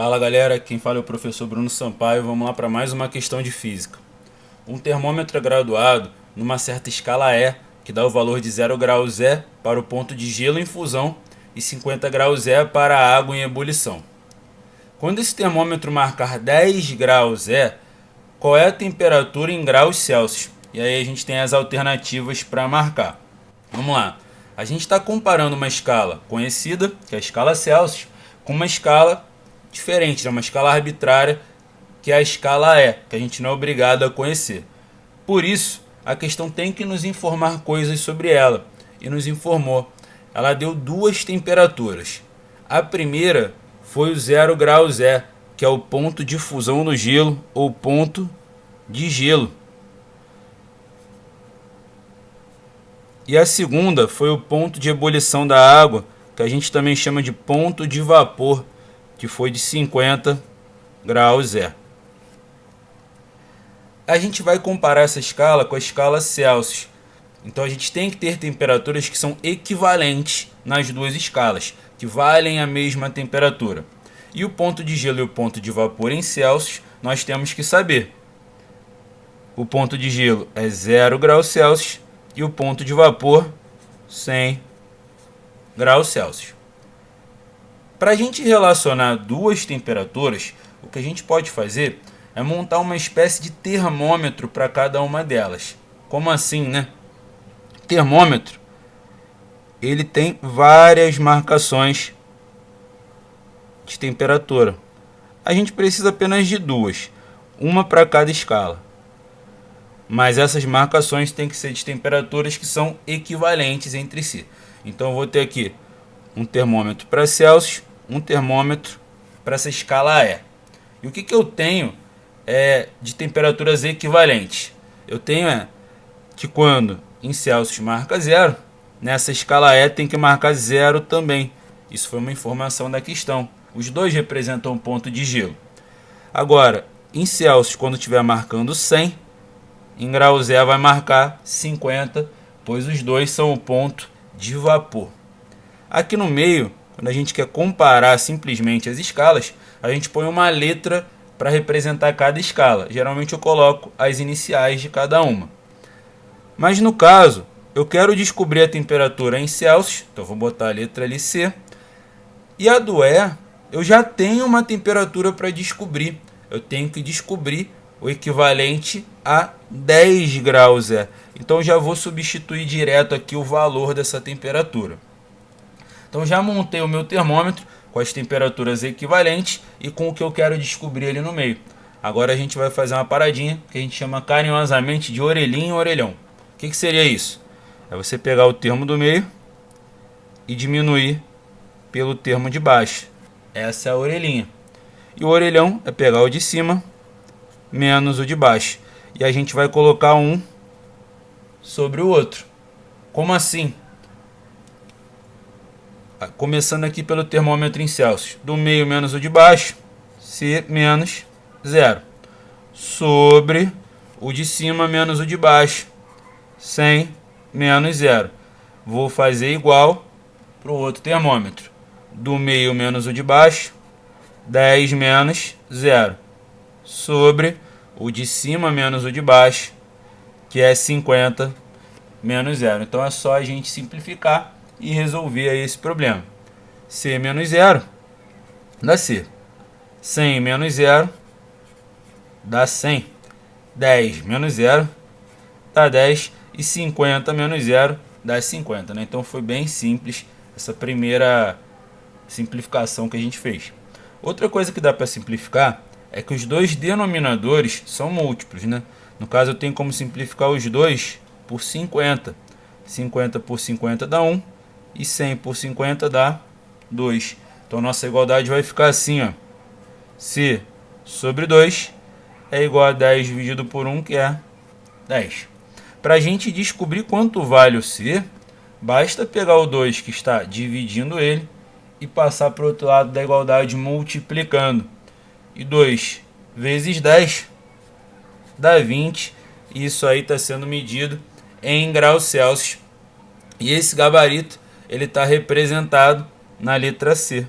Fala galera, quem fala é o professor Bruno Sampaio. Vamos lá para mais uma questão de física. Um termômetro é graduado numa certa escala E, que dá o valor de 0 graus E para o ponto de gelo em fusão e 50 graus E para a água em ebulição. Quando esse termômetro marcar 10 graus E, qual é a temperatura em graus Celsius? E aí a gente tem as alternativas para marcar. Vamos lá. A gente está comparando uma escala conhecida, que é a escala Celsius, com uma escala diferente, uma escala arbitrária, que é a escala E, que a gente não é obrigado a conhecer. Por isso, a questão tem que nos informar coisas sobre ela, e nos informou. Ela deu duas temperaturas. A primeira foi o 0 graus E, que é o ponto de fusão do gelo, ou ponto de gelo. E a segunda foi o ponto de ebulição da água, que a gente também chama de ponto de vapor, que foi de 50 graus E. A gente vai comparar essa escala com a escala Celsius. Então a gente tem que ter temperaturas que são equivalentes nas duas escalas, que valem a mesma temperatura. E o ponto de gelo e o ponto de vapor em Celsius, nós temos que saber. O ponto de gelo é 0 graus Celsius e o ponto de vapor 100 graus Celsius. Para a gente relacionar duas temperaturas, o que a gente pode fazer é montar uma espécie de termômetro para cada uma delas. Como assim, né? Termômetro, ele tem várias marcações de temperatura. A gente precisa apenas de duas, uma para cada escala. Mas essas marcações têm que ser de temperaturas que são equivalentes entre si. Então eu vou ter aqui um termômetro para Celsius, um termômetro para essa escala E. E o que eu tenho de temperaturas equivalentes? Eu tenho que quando em Celsius marca 0, nessa escala E tem que marcar 0 também. Isso foi uma informação da questão. Os dois representam um ponto de gelo. Agora, em Celsius, quando estiver marcando 100, em graus E vai marcar 50, pois os dois são o ponto de vapor. Aqui no meio, quando a gente quer comparar simplesmente as escalas, a gente põe uma letra para representar cada escala. Geralmente eu coloco as iniciais de cada uma. Mas no caso, eu quero descobrir a temperatura em Celsius, então vou botar a letra ali C. E a do E, eu já tenho uma temperatura para descobrir. Eu tenho que descobrir o equivalente a 10 graus E. Então já vou substituir direto aqui o valor dessa temperatura. Então já montei o meu termômetro com as temperaturas equivalentes e com o que eu quero descobrir ali no meio. Agora a gente vai fazer uma paradinha que a gente chama carinhosamente de orelhinha e orelhão. O que seria isso? É você pegar o termo do meio e diminuir pelo termo de baixo. Essa é a orelhinha. E o orelhão é pegar o de cima menos o de baixo. E a gente vai colocar um sobre o outro. Como assim? Começando aqui pelo termômetro em Celsius. Do meio menos o de baixo, C menos 0. Sobre o de cima menos o de baixo, 100 menos 0. Vou fazer igual para o outro termômetro. Do meio menos o de baixo, 10 menos 0. Sobre o de cima menos o de baixo, que é 50 menos 0. Então é só a gente simplificar e resolver aí esse problema. C menos 0 dá C. 100 menos 0 dá 100. 10 menos 0 dá 10. E 50 menos 0 dá 50. Né? Então foi bem simples essa primeira simplificação que a gente fez. Outra coisa que dá para simplificar é que os dois denominadores são múltiplos. Né? No caso eu tenho como simplificar os dois por 50. 50 por 50 dá 1. E 100 por 50 dá 2. Então nossa igualdade vai ficar assim, ó. C sobre 2 é igual a 10 dividido por 1, que é 10. Para a gente descobrir quanto vale o C, basta pegar o 2 que está dividindo ele e passar para o outro lado da igualdade multiplicando. E 2 vezes 10 dá 20. E isso aí está sendo medido em graus Celsius. E esse gabarito ele está representado na letra C.